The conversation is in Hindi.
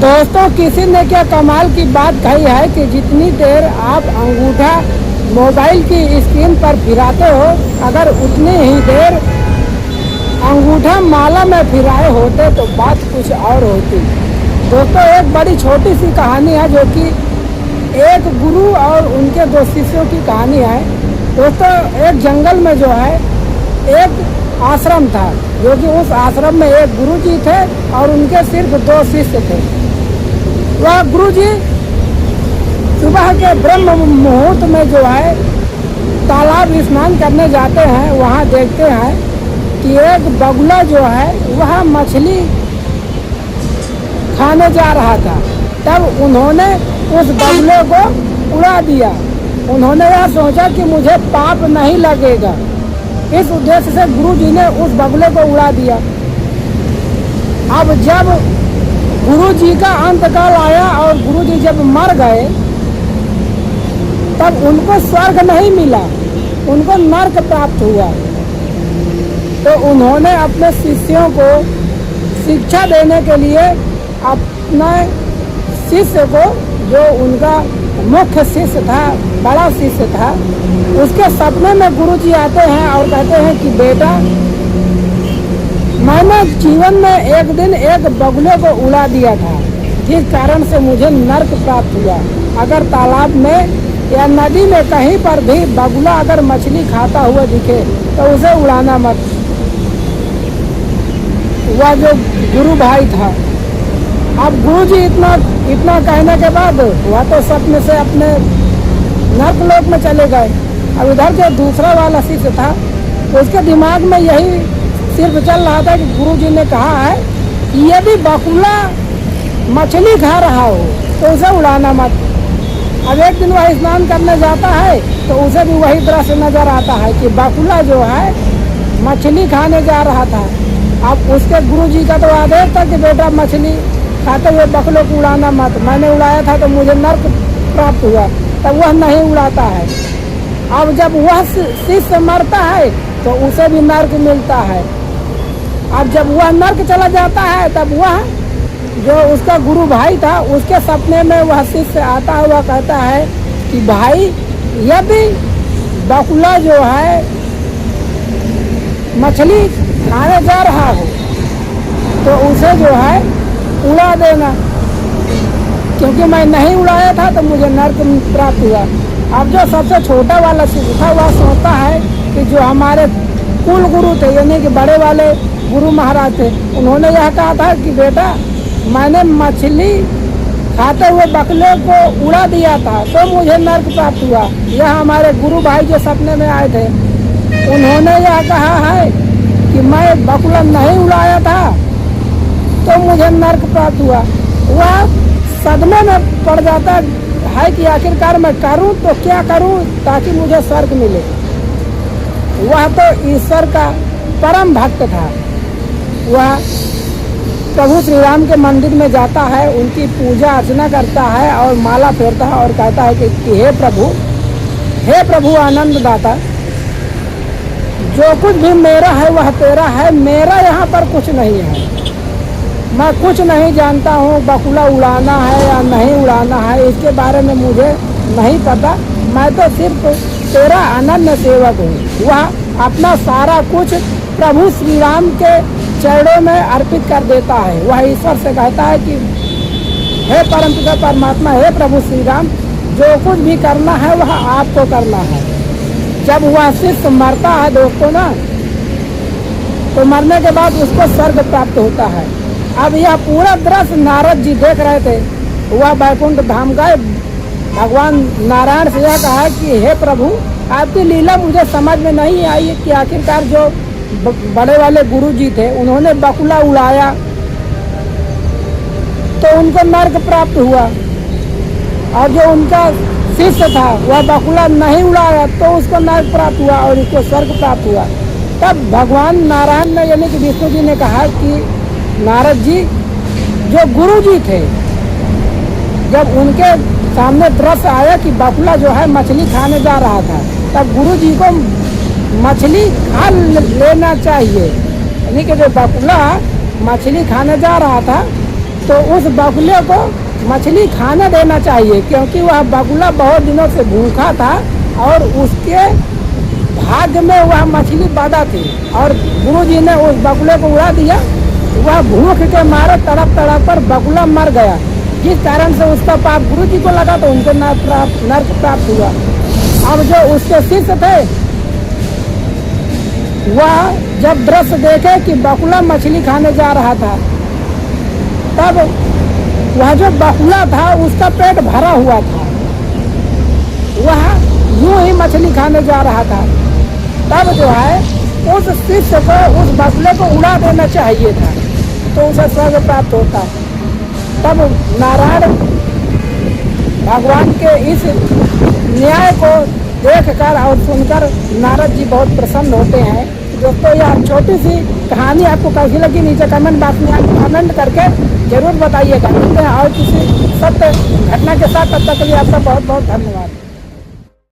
दोस्तों, किसी ने क्या कमाल की बात कही है कि जितनी देर आप अंगूठा मोबाइल की स्क्रीन पर फिराते हो, अगर उतनी ही देर अंगूठा माला में फिराए होते तो बात कुछ और होती। दोस्तों, एक बड़ी छोटी सी कहानी है जो कि एक गुरु और उनके दो शिष्यों की कहानी है। दोस्तों, एक जंगल में जो है एक आश्रम था, जो कि उस आश्रम में एक गुरु जी थे और उनके सिर्फ दो शिष्य थे। वह गुरु जी सुबह के ब्रह्म मुहूर्त में जो है तालाब स्नान करने जाते हैं। वहाँ देखते हैं कि एक बगुला जो है वह मछली खाने जा रहा था। तब उन्होंने उस बगुले को उड़ा दिया। उन्होंने यह सोचा कि मुझे पाप नहीं लगेगा। इस उद्देश्य से गुरु जी ने उस बगुले को उड़ा दिया। अब जब गुरु जी का अंतकाल आया और गुरु जी जब मर गए, तब उनको स्वर्ग नहीं मिला, उनको नरक प्राप्त हुआ। तो उन्होंने अपने शिष्यों को शिक्षा देने के लिए अपने शिष्य को, जो उनका मुख्य शिष्य था, बड़ा शिष्य था, उसके सपने में गुरु जी आते हैं और कहते हैं कि बेटा, मैंने जीवन में एक दिन एक बगुले को उड़ा दिया था, जिस कारण से मुझे नरक प्राप्त हुआ। अगर तालाब में या नदी में कहीं पर भी बगुला अगर मछली खाता हुआ दिखे तो उसे उड़ाना मत। वह जो गुरु भाई था, अब गुरु जी इतना कहने के बाद वह तो सपने से अपने नरक लोक में चले गए। अब इधर जो दूसरा वाला शिष्य था, तो उसके दिमाग में यही सिर्फ चल रहा था कि गुरु जी ने कहा है कि यदि बगुला मछली खा रहा हो तो उसे उड़ाना मत। अब एक दिन वह स्नान करने जाता है तो उसे भी वही दृश्य नजर आता है कि बगुला जो है मछली खाने जा रहा था। अब उसके गुरु जी का तो आदेश था कि बेटा, मछली खाते हुए बगुले को उड़ाना मत। मैंने उड़ाया था तो मुझे नरक प्राप्त हुआ। तब वह नहीं उड़ाता है। अब जब वह शिष्य मरता है तो उसे भी नरक मिलता है। अब जब वह नरक चला जाता है, तब वह जो उसका गुरु भाई था, उसके सपने में वह शिष्य आता हुआ कहता है कि भाई, यदि बगुला जो है मछली खाने जा रहा हो तो उसे जो है उड़ा देना, क्योंकि मैं नहीं उड़ाया था तो मुझे नरक प्राप्त हुआ। अब जो सबसे छोटा वाला शिष्य था, वह सोचता है कि जो हमारे कुल गुरु थे, यानी कि बड़े वाले गुरु महाराज थे, उन्होंने यह कहा था कि बेटा, मैंने मछली खाते हुए बगुले को उड़ा दिया था तो मुझे नरक प्राप्त हुआ। यह हमारे गुरु भाई जो सपने में आए थे, उन्होंने यह कहा है कि मैं बगुला नहीं उड़ाया था तो मुझे नरक प्राप्त हुआ। वह सदमे में पड़ जाता है कि आखिरकार मैं करूं तो क्या करूं ताकि मुझे स्वर्ग मिले। वह तो ईश्वर का परम भक्त था। वह प्रभु श्री राम के मंदिर में जाता है, उनकी पूजा अर्चना करता है और माला फेरता है और कहता है कि हे प्रभु आनंद दाता, जो कुछ भी मेरा है वह तेरा है, मेरा यहाँ पर कुछ नहीं है। मैं कुछ नहीं जानता हूँ, बगुला उड़ाना है या नहीं उड़ाना है इसके बारे में मुझे नहीं पता। मैं तो सिर्फ तेरा अनन्य सेवक हूँ। वह अपना सारा कुछ प्रभु श्री राम के चरणों में अर्पित कर देता है। वह ईश्वर से कहता है कि हे परमपिता परमात्मा, हे प्रभु श्री राम, जो कुछ भी करना है वह आपको करना है। जब वह शिष्य मरता है दोस्तों ना, तो मरने के बाद उसको स्वर्ग प्राप्त होता है। अब यह पूरा दृश्य नारद जी देख रहे थे। वह बैकुंठ धाम गए, भगवान नारायण से यह कहा कि हे प्रभु, आपकी लीला मुझे समझ में नहीं आई कि आखिरकार जो बड़े वाले गुरु जी थे, उन्होंने बगुला उड़ाया तो उनको नरक प्राप्त हुआ, और जो उनका शिष्य था वह बगुला नहीं उड़ाया तो उसको नरक प्राप्त हुआ और उसको स्वर्ग प्राप्त हुआ। तब भगवान नारायण ने, यानी कि विष्णु जी ने कहा कि नारद जी, जो गुरु जी थे, जब उनके सामने दृश्य आया कि बगुला जो है मछली खाने जा रहा था, तब गुरु जी को मछली खा लेना चाहिए। यानी कि जो बगुला मछली खाने जा रहा था तो उस बगुले को मछली खाने देना चाहिए, क्योंकि वह बगुला बहुत दिनों से भूखा था और उसके भाग्य में वह मछली बाधा थी, और गुरुजी ने उस बगुले को उड़ा दिया। वह भूख के मारे तड़प तड़प पर बगुला मर गया, जिस कारण से उसका पाप गुरुजी को लगा तो उनको नर्क प्राप्त हुआ। अब जो उसके शिष्य थे वह जब दृश्य देखे कि बगुला मछली खाने जा रहा था, तब वह जो बगुला था उसका पेट भरा हुआ था, वह यूं ही मछली खाने जा रहा था। तब जो है उस शिष्य को उस बगुले को उड़ा देना चाहिए था, तो उसे स्वर्ग प्राप्त होता। तब नारायण भगवान के इस न्याय को देखकर और सुनकर नारद जी बहुत प्रसन्न होते हैं। दोस्तों, यह छोटी सी कहानी आपको कैसी लगी नीचे कमेंट बॉक्स में आप कमेंट करके जरूर बताइएगा। मिलते हैं और किसी सत्य घटना के साथ, तब तक के लिए आपका बहुत बहुत धन्यवाद।